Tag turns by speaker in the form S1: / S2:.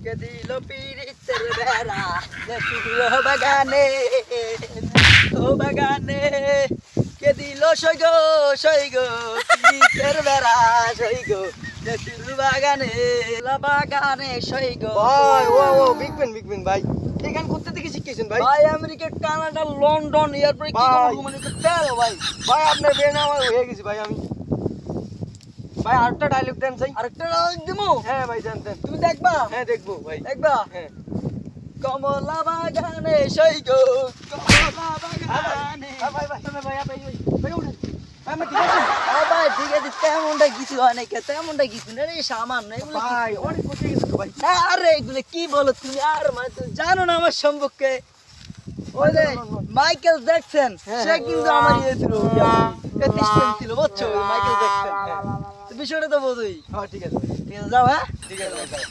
S1: কে দিল পিরিতের বেড়া লেছিল বাগানে ও বাগানে কে দিল সৈগ পিরিতের বেড়া সৈগ লেছিল বাগানে বাগানে সৈগ
S2: ভাই ও বিগ বিন ভাই এখান করতে থেকে শিখেছেন ভাই
S1: ভাই আমেরিকা কানাডা লন্ডন এরপরে কি
S2: ভাই।
S1: করব মানে তো তেল ভাই
S2: ভাই আপনার বেন আমার হয়ে গেছে ভাই আমি ভাই আরেকটা ডায়লগ দেন চাই
S1: আরেকটা রাউন্ড দিমু
S2: হ্যাঁ ভাই দেন দেন
S1: তুমি দেখবা
S2: হ্যাঁ দেখবো ভাই
S1: দেখবা
S2: হ্যাঁ
S1: কমলা বাগানে সৈগ কমলা বাগানে
S2: ভাই ভাই ভাই ভাই ভাই ভাই উঠেন ভাই আমি ঠিক আছে
S1: ভাই ঠিক আছে তেমনটা কিছু হয় নাই তেমনটা কিছু না রে সামান্য এগুলো কি-
S2: ভাই অনেক করতে গেছে তো ভাই
S1: আরে এগুলো কি বলো তুমি আর মানে তুমি জানো না আমার সম্পর্কে ওই যে মাইকেল জ্যাকসন
S2: হ্যাঁ,
S1: সে
S2: হ্যাঁ।
S1: কিন্তু আমার ইয়ে ছিল প্রতিষ্ঠান ছিল বুঝছো ওই মাইকেল জ্যাকসন তো বিষয়টা তো বোঝোই
S2: হ্যাঁ ঠিক আছে ভাই
S1: ঠিক আছে যাও হ্যাঁ
S2: ঠিক আছে ভাই